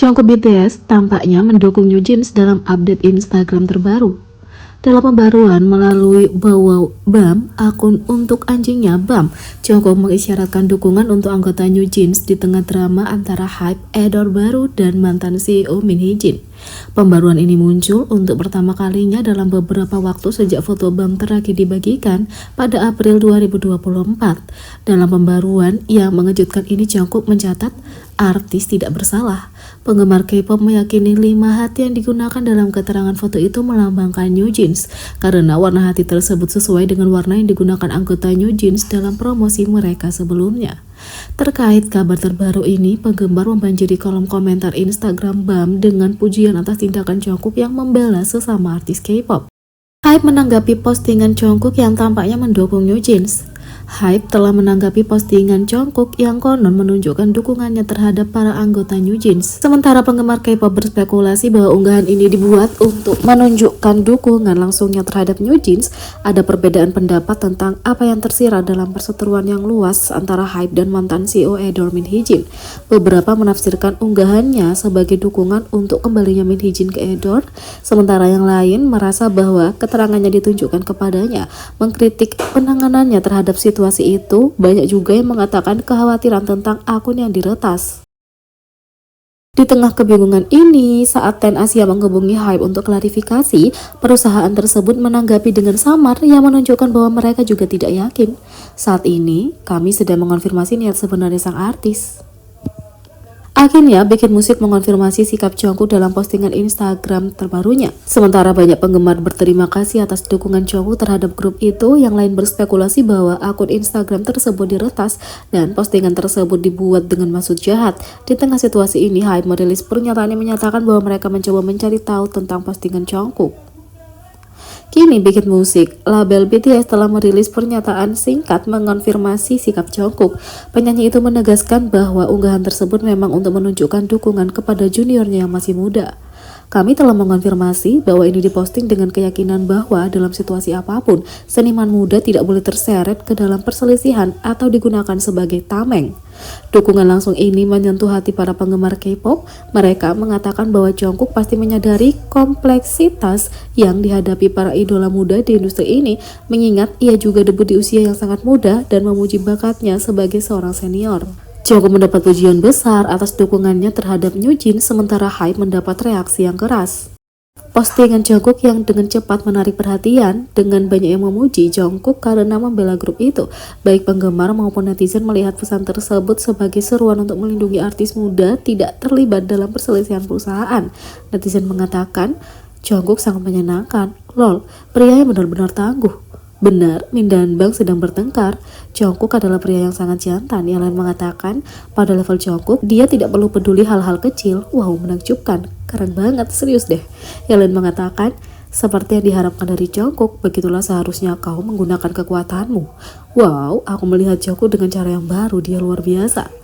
Jungkook BTS tampaknya mendukung New Jeans dalam update Instagram terbaru. Dalam pembaruan melalui BAM, akun untuk anjingnya BAM, Jungkook mengisyaratkan dukungan untuk anggota New Jeans di tengah drama antara HYBE, idol baru, dan mantan CEO Min Hee-jin. Pembaruan ini muncul untuk pertama kalinya dalam beberapa waktu sejak foto BAM terakhir dibagikan pada April 2024. Dalam pembaruan yang mengejutkan ini, Jungkook mencatat, artis tidak bersalah. Penggemar K-pop meyakini 5 hati yang digunakan dalam keterangan foto itu melambangkan New Jeans karena warna hati tersebut sesuai dengan warna yang digunakan anggota New Jeans dalam promosi mereka sebelumnya. Terkait kabar terbaru ini, penggemar membanjiri kolom komentar Instagram BAM dengan pujian atas tindakan Jungkook yang membela sesama artis K-pop. HYBE menanggapi postingan Jungkook yang tampaknya mendukung New Jeans. HYBE telah menanggapi postingan Jungkook yang konon menunjukkan dukungannya terhadap para anggota New Jeans. Sementara penggemar K-pop berspekulasi bahwa unggahan ini dibuat untuk menunjukkan dukungan langsungnya terhadap New Jeans. Ada perbedaan pendapat tentang apa yang tersirat dalam perseteruan yang luas antara HYBE dan mantan CEO idol Min Hee-jin. Beberapa menafsirkan unggahannya sebagai dukungan untuk kembalinya Min Hee-jin ke idol, sementara yang lain merasa bahwa keterangannya ditunjukkan kepadanya mengkritik penanganannya terhadap situasi itu. Banyak juga yang mengatakan kekhawatiran tentang akun yang diretas. Di tengah kebingungan ini, saat Ten Asia menghubungi HYBE untuk klarifikasi, perusahaan tersebut menanggapi dengan samar yang menunjukkan bahwa mereka juga tidak yakin. Saat ini, kami sedang mengonfirmasi niat sebenarnya sang artis. Akhirnya, Bikin Musik mengonfirmasi sikap Jungkook dalam postingan Instagram terbarunya. Sementara banyak penggemar berterima kasih atas dukungan Jungkook terhadap grup itu, yang lain berspekulasi bahwa akun Instagram tersebut diretas dan postingan tersebut dibuat dengan maksud jahat. Di tengah situasi ini, HYBE merilis pernyataan yang menyatakan bahwa mereka mencoba mencari tahu tentang postingan Jungkook. Kini Bikin Musik, label BTS telah merilis pernyataan singkat mengonfirmasi sikap Jungkook. Penyanyi itu menegaskan bahwa unggahan tersebut memang untuk menunjukkan dukungan kepada juniornya yang masih muda. Kami telah mengonfirmasi bahwa ini diposting dengan keyakinan bahwa dalam situasi apapun, seniman muda tidak boleh terseret ke dalam perselisihan atau digunakan sebagai tameng. Dukungan langsung ini menyentuh hati para penggemar K-pop. Mereka mengatakan bahwa Jungkook pasti menyadari kompleksitas yang dihadapi para idola muda di industri ini, mengingat ia juga debut di usia yang sangat muda dan memuji bakatnya sebagai seorang senior. Jungkook mendapat pujian besar atas dukungannya terhadap New Jeans, sementara HYBE mendapat reaksi yang keras. Postingan Jungkook yang dengan cepat menarik perhatian dengan banyak yang memuji Jungkook karena membela grup itu. Baik penggemar maupun netizen melihat pesan tersebut sebagai seruan untuk melindungi artis muda tidak terlibat dalam perselisihan perusahaan. Netizen mengatakan, Jungkook sangat menyenangkan. Lol, pria yang benar-benar tangguh. Benar, Min dan Bang sedang bertengkar. Jungkook adalah pria yang sangat jantan. Yang lain mengatakan, pada level Jungkook, dia tidak perlu peduli hal-hal kecil. Wow, menakjubkan. Keren banget, serius deh. Yang lain mengatakan, seperti yang diharapkan dari Jungkook, begitulah seharusnya kau menggunakan kekuatanmu. Wow, aku melihat Jungkook dengan cara yang baru, dia luar biasa.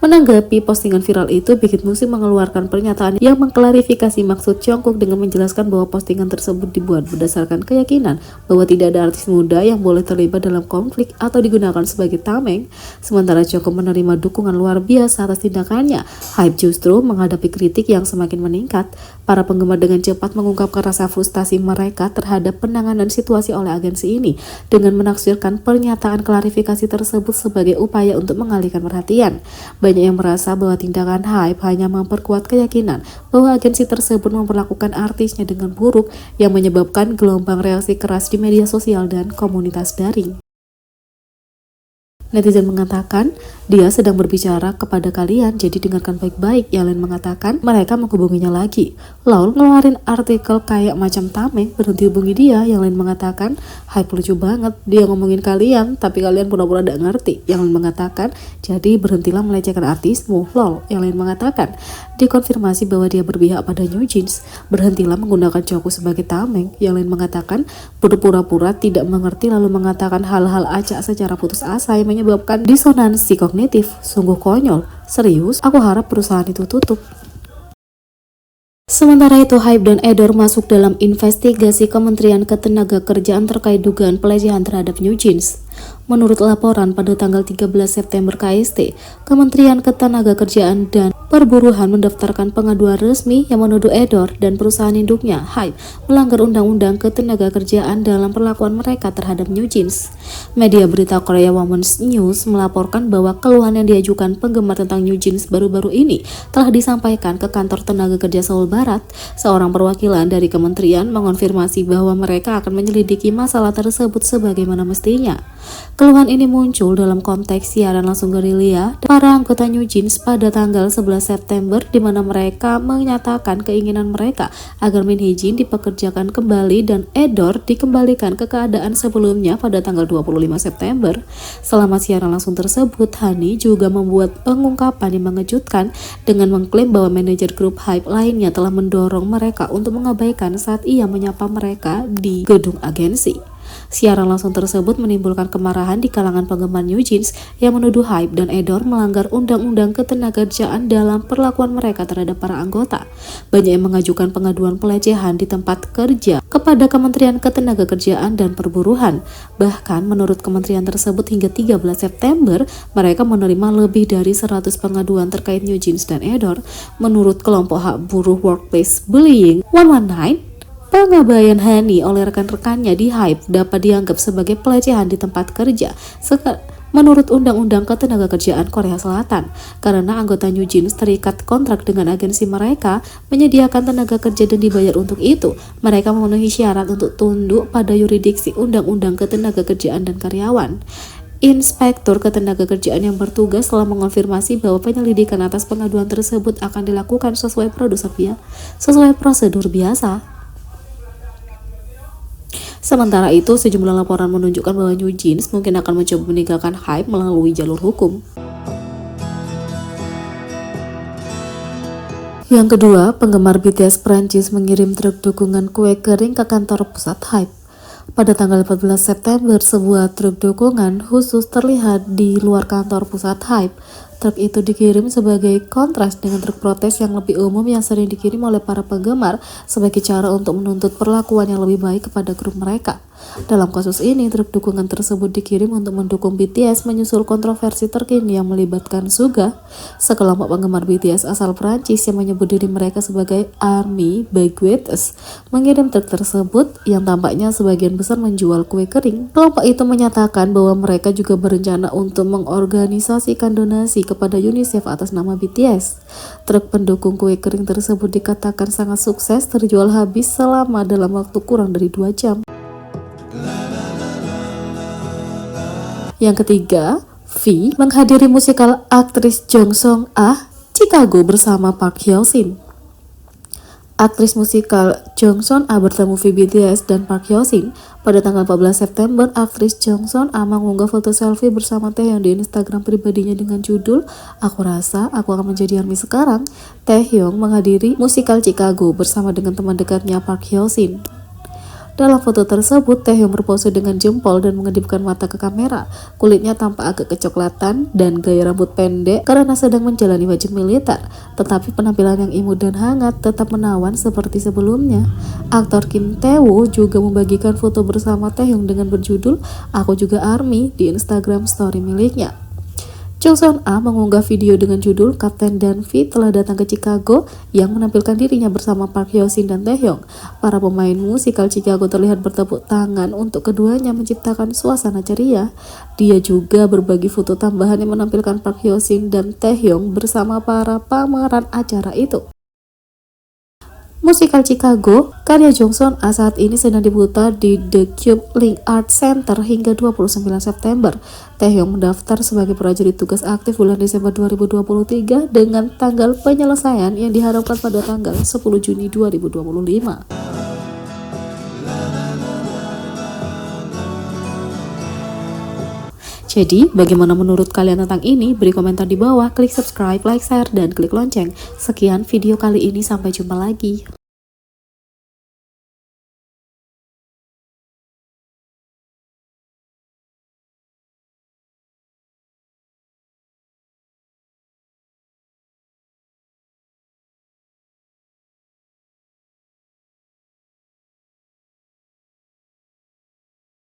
Menanggapi postingan viral itu, Bikin Musik mengeluarkan pernyataan yang mengklarifikasi maksud Jungkook dengan menjelaskan bahwa postingan tersebut dibuat berdasarkan keyakinan bahwa tidak ada artis muda yang boleh terlibat dalam konflik atau digunakan sebagai tameng. Sementara Jungkook menerima dukungan luar biasa atas tindakannya, HYBE justru menghadapi kritik yang semakin meningkat. Para penggemar dengan cepat mengungkapkan rasa frustasi mereka terhadap penanganan situasi oleh agensi ini dengan menafsirkan pernyataan klarifikasi tersebut sebagai upaya untuk mengalihkan perhatian. Banyak yang merasa bahwa tindakan HYBE hanya memperkuat keyakinan bahwa agensi tersebut memperlakukan artisnya dengan buruk, yang menyebabkan gelombang reaksi keras di media sosial dan komunitas daring. Netizen mengatakan, dia sedang berbicara kepada kalian, jadi dengarkan baik-baik. Yang lain mengatakan, mereka menghubunginya lagi. Lol, ngeluarin artikel kayak macam tameng, berhenti hubungi dia. Yang lain mengatakan, HYBE lucu banget, dia ngomongin kalian, tapi kalian pura-pura gak ngerti. Yang lain mengatakan, jadi berhentilah melecehkan artismu. Lol. Yang lain mengatakan, dikonfirmasi bahwa dia berpihak pada New Jeans, berhentilah menggunakan Jungkook sebagai tameng. Yang lain mengatakan, berpura-pura tidak mengerti lalu mengatakan hal-hal acak secara putus asa yang menyebabkan disonansi kognitif. Sungguh konyol. Serius, aku harap perusahaan itu tutup. Sementara itu, HYBE dan Edor masuk dalam investigasi Kementerian Ketenagakerjaan terkait dugaan pelecehan terhadap New Jeans. Menurut laporan pada tanggal 13 September KST, Kementerian Ketenagakerjaan dan Perburuhan mendaftarkan pengaduan resmi yang menuduh Edor dan perusahaan induknya, Hype, melanggar undang-undang ketenagakerjaan dalam perlakuan mereka terhadap New Jeans. Media berita Korea Women's News melaporkan bahwa keluhan yang diajukan penggemar tentang New Jeans baru-baru ini telah disampaikan ke kantor tenaga kerja Seoul Barat. Seorang perwakilan dari kementerian mengonfirmasi bahwa mereka akan menyelidiki masalah tersebut sebagaimana mestinya. Keluhan ini muncul dalam konteks siaran langsung gerilya para anggota New Jeans pada tanggal 11 September, di mana mereka menyatakan keinginan mereka agar Min Hee Jin dipekerjakan kembali dan Edor dikembalikan ke keadaan sebelumnya pada tanggal 25 September. Selama siaran langsung tersebut, Hani juga membuat pengungkapan yang mengejutkan dengan mengklaim bahwa manajer grup Hype lainnya telah mendorong mereka untuk mengabaikan saat ia menyapa mereka di gedung agensi. Siaran langsung tersebut menimbulkan kemarahan di kalangan penggemar New Jeans yang menuduh Hype dan Edor melanggar undang-undang ketenagakerjaan dalam perlakuan mereka terhadap para anggota. Banyak yang mengajukan pengaduan pelecehan di tempat kerja kepada Kementerian Ketenagakerjaan dan Perburuhan. Bahkan menurut kementerian tersebut hingga 13 September, mereka menerima lebih dari 100 pengaduan terkait New Jeans dan Edor. Menurut kelompok hak buruh Workplace Bullying 119, pengabaian Hani oleh rekan-rekannya di Hype dapat dianggap sebagai pelecehan di tempat kerja menurut Undang-Undang Ketenagakerjaan Korea Selatan, karena anggota New Jeans terikat kontrak dengan agensi mereka menyediakan tenaga kerja dan dibayar untuk itu. Mereka memenuhi syarat untuk tunduk pada yurisdiksi Undang-Undang Ketenagakerjaan dan Karyawan. Inspektur Ketenagakerjaan yang bertugas telah mengonfirmasi bahwa penyelidikan atas pengaduan tersebut akan dilakukan sesuai prosedur biasa. Sementara itu, sejumlah laporan menunjukkan bahwa New Jeans mungkin akan mencoba meninggalkan Hype melalui jalur hukum. Yang kedua, penggemar BTS Prancis mengirim truk dukungan kue kering ke kantor pusat Hype. Pada tanggal 14 September, sebuah truk dukungan khusus terlihat di luar kantor pusat Hype. Truk itu dikirim sebagai kontras dengan truk protes yang lebih umum yang sering dikirim oleh para penggemar sebagai cara untuk menuntut perlakuan yang lebih baik kepada grup mereka. Dalam kasus ini, truk dukungan tersebut dikirim untuk mendukung BTS menyusul kontroversi terkini yang melibatkan Suga, sekelompok penggemar BTS asal Prancis yang menyebut diri mereka sebagai Army Baguettes, mengirim truk tersebut yang tampaknya sebagian besar menjual kue kering. Kelompok itu menyatakan bahwa mereka juga berencana untuk mengorganisasikan donasi kepada UNICEF atas nama BTS. Truk pendukung kue kering tersebut dikatakan sangat sukses, terjual habis selama dalam waktu kurang dari 2 jam. Yang ketiga, V menghadiri musikal aktris Jong Song Ah Chicago bersama Park Hyo Shin. Aktris musikal Jong Song Ah bertemu V BTS dan Park Hyo Shin. Pada tanggal 14 September, aktris Jong Song Ah mengunggah foto selfie bersama Taehyung di Instagram pribadinya dengan judul "Aku rasa aku akan menjadi ARMY sekarang." Taehyung menghadiri musikal Chicago bersama dengan teman dekatnya Park Hyo Shin. Dalam foto tersebut, Taehyung berpose dengan jempol dan mengedipkan mata ke kamera. Kulitnya tampak agak kecoklatan dan gaya rambut pendek karena sedang menjalani wajib militer. Tetapi penampilan yang imut dan hangat tetap menawan seperti sebelumnya. Aktor Kim Tae-woo juga membagikan foto bersama Taehyung dengan berjudul "Aku juga ARMY" di Instagram story miliknya. Jong Song Ah mengunggah video dengan judul "Kapten dan V telah datang ke Chicago" yang menampilkan dirinya bersama Park Hyo Shin dan Taehyung. Para pemain musikal Chicago terlihat bertepuk tangan untuk keduanya menciptakan suasana ceria. Dia juga berbagi foto tambahan yang menampilkan Park Hyo Shin dan Taehyung bersama para pemeran acara itu. Musikal Chicago karya Jong Song Ah saat ini sedang diputar di The Cube Link Art Center hingga 29 September. Taehyung mendaftar sebagai prajurit tugas aktif bulan Desember 2023 dengan tanggal penyelesaian yang diharapkan pada tanggal 10 Juni 2025. Jadi, bagaimana menurut kalian tentang ini? Beri komentar di bawah, klik subscribe, like, share, dan klik lonceng. Sekian video kali ini, sampai jumpa lagi.